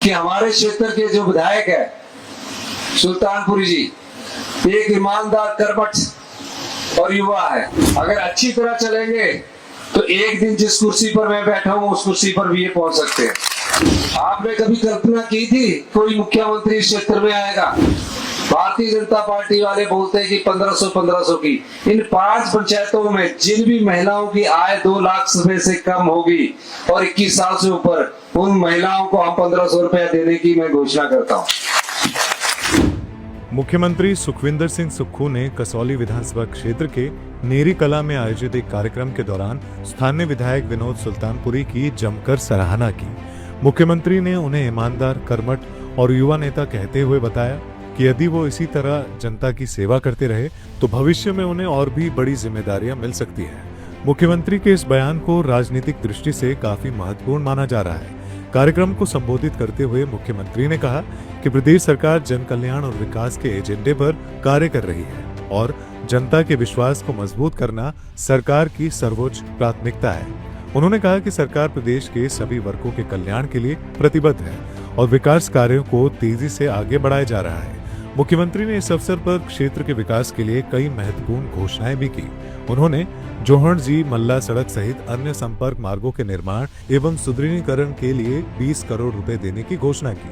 कि हमारे क्षेत्र के जो विधायक है सुल्तानपुरी जी एक ईमानदार, कर्मठ और युवा है। अगर अच्छी तरह चलेंगे तो एक दिन जिस कुर्सी पर मैं बैठा हूं उस कुर्सी पर भी ये पहुंच सकते हैं। आपने कभी कल्पना की थी कोई मुख्यमंत्री इस क्षेत्र में आएगा? भारतीय जनता पार्टी वाले बोलते हैं कि 1500 की। इन 5 पंचायतों में जिन भी महिलाओं की आय 2 लाख रुपए से कम होगी और 21 साल से ऊपर, उन महिलाओं को हम 1500 रुपया देने की मैं घोषणा करता हूँ। मुख्यमंत्री सुखविंदर सिंह सुक्खू ने कसौली विधानसभा क्षेत्र के नेरी कला में आयोजित एक कार्यक्रम के दौरान स्थानीय विधायक विनोद सुल्तानपुरी की जमकर सराहना की। मुख्यमंत्री ने उन्हें ईमानदार, कर्मठ और युवा नेता कहते हुए बताया कि यदि वो इसी तरह जनता की सेवा करते रहे तो भविष्य में उन्हें और भी बड़ी जिम्मेदारियां मिल सकती है। मुख्यमंत्री के इस बयान को राजनीतिक दृष्टि से काफी महत्वपूर्ण माना जा रहा है। कार्यक्रम को संबोधित करते हुए मुख्यमंत्री ने कहा कि प्रदेश सरकार जन कल्याण और विकास के एजेंडे पर कार्य कर रही है और जनता के विश्वास को मजबूत करना सरकार की सर्वोच्च प्राथमिकता है। उन्होंने कहा कि सरकार प्रदेश के सभी वर्गों के कल्याण के लिए प्रतिबद्ध है और विकास कार्यों को तेजी से आगे बढ़ाया जा रहा है। मुख्यमंत्री ने इस अवसर पर क्षेत्र के विकास के लिए कई महत्वपूर्ण घोषणाएं भी की। उन्होंने जोहड़-जी मल्ला सड़क सहित अन्य संपर्क मार्गों के निर्माण एवं सुदृढ़ीकरण के लिए 20 करोड़ रुपए देने की घोषणा की।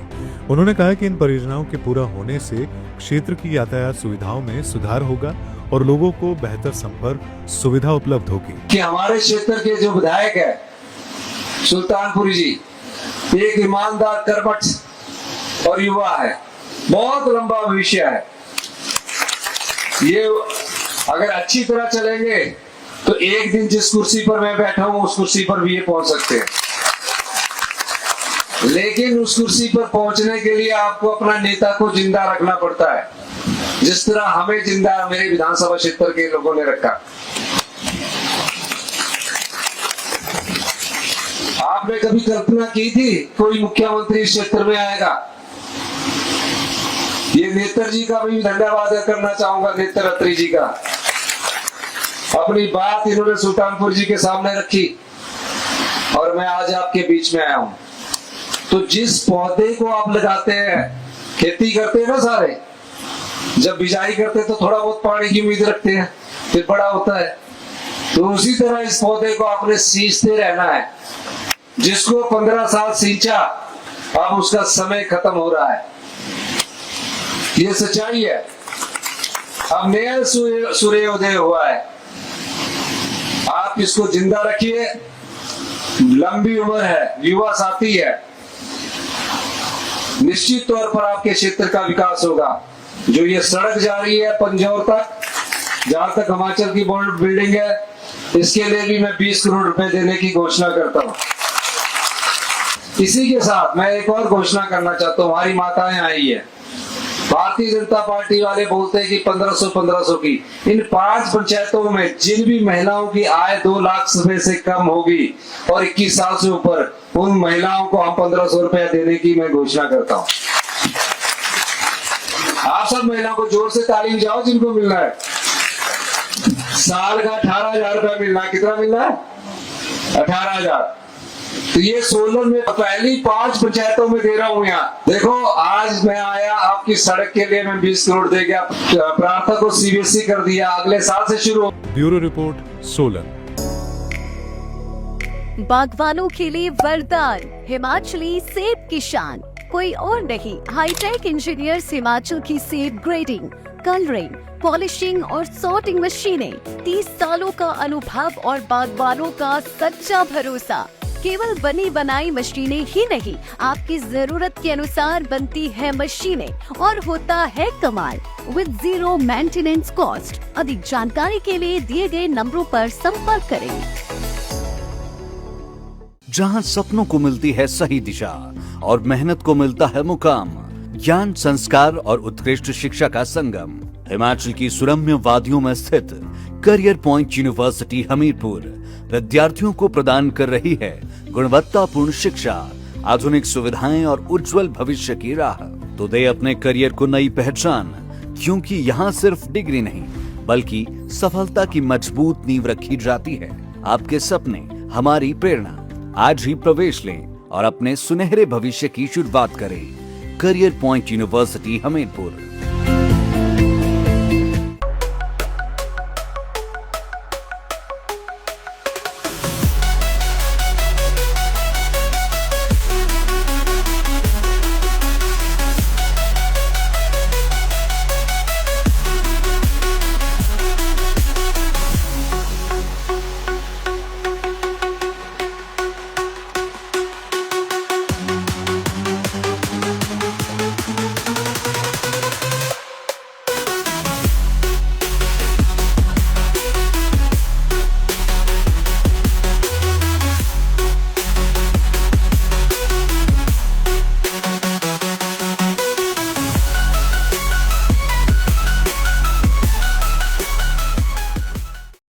उन्होंने कहा कि इन परियोजनाओं के पूरा होने से क्षेत्र की यातायात सुविधाओं में सुधार होगा और लोगों को बेहतर संपर्क सुविधा उपलब्ध होगी। कि हमारे क्षेत्र के जो विधायक है सुल्तानपुरी जी एक ईमानदार, कर्मठ और युवा है। बहुत लंबा भविष्य है। ये अगर अच्छी तरह चलेंगे तो एक दिन जिस कुर्सी पर मैं बैठा हूं उस कुर्सी पर भी ये पहुंच सकते हैं। लेकिन उस कुर्सी पर पहुंचने के लिए आपको अपना नेता को जिंदा रखना पड़ता है, जिस तरह हमें जिंदा मेरे विधानसभा क्षेत्र के लोगों ने रखा। आपने कभी कल्पना की थी कोई मुख्यमंत्री इस क्षेत्र में आएगा? ये नेत्र जी का भी धन्यवाद करना चाहूंगा, नेत्र अत्री जी का। अपनी बात इन्होंने सुल्तानपुर जी के सामने रखी और मैं आज आपके बीच में आया हूं। तो जिस पौधे को आप लगाते हैं, खेती करते हैं ना सारे, जब बिजाई करते हैं तो थोड़ा बहुत पानी की उम्मीद रखते हैं, फिर बड़ा होता है। तो उसी तरह इस पौधे को आपने सींचते रहना है। जिसको 15 साल सींचा, अब उसका समय खत्म हो रहा है। ये सच्चाई है। अब नया सूर्योदय हुआ है। आप इसको जिंदा रखिए। लंबी उम्र है, युवा साथी है। निश्चित तौर पर आपके क्षेत्र का विकास होगा। जो ये सड़क जा रही है पंजौर तक, जहां तक हिमाचल की बोर्ड बिल्डिंग है, इसके लिए भी मैं 20 करोड़ रुपए देने की घोषणा करता हूं। इसी के साथ मैं एक और घोषणा करना चाहता हूं। हमारी माताएं आई है। भारतीय जनता पार्टी वाले बोलते हैं कि 1500 की। इन 5 पंचायतों में जिन भी महिलाओं की आय 2 लाख रुपए से कम होगी और 21 साल से ऊपर, उन महिलाओं को हम 1500 रुपया देने की मैं घोषणा करता हूं। आप सब महिलाओं को जोर से ताली बजाओ जिनको मिलना है। साल का 18,000 रुपया मिलना है। कितना मिलना है? 18,000। तो ये सोलन में पहली 5 पंचायतों में दे रहा हूं। यहाँ देखो, आज मैं आया आपकी सड़क के लिए मैं 20 करोड़ दे गया। प्रार्थना को सीबीएसई कर दिया, अगले साल से शुरू। Bureau report, Solan. बागवानों के लिए वरदान, हिमाचली सेब की शान। कोई और नहीं, हाईटेक इंजीनियर्स हिमाचल की सेब ग्रेडिंग, कलरिंग, पॉलिशिंग और सॉर्टिंग मशीनें। 30 सालों का अनुभव और बागवानों का सच्चा भरोसा। केवल बनी बनाई मशीनें ही नहीं, आपकी जरूरत के अनुसार बनती है मशीनें और होता है कमाल, विद 0 मेंटेनेंस कॉस्ट। अधिक जानकारी के लिए दिए गए नंबरों पर संपर्क करें। जहां सपनों को मिलती है सही दिशा और मेहनत को मिलता है मुकाम, ज्ञान, संस्कार और उत्कृष्ट शिक्षा का संगम, हिमाचल की सुरम्य वादियों में स्थित करियर पॉइंट यूनिवर्सिटी हमीरपुर विद्यार्थियों को प्रदान कर रही है गुणवत्तापूर्ण शिक्षा, आधुनिक सुविधाएं और उज्जवल भविष्य की राह। तो दे अपने करियर को नई पहचान, क्योंकि यहाँ सिर्फ डिग्री नहीं बल्कि सफलता की मजबूत नींव रखी जाती है। आपके सपने हमारी प्रेरणा। आज ही प्रवेश लें और अपने सुनहरे भविष्य की शुरुआत करें। Career point university Hamirpur.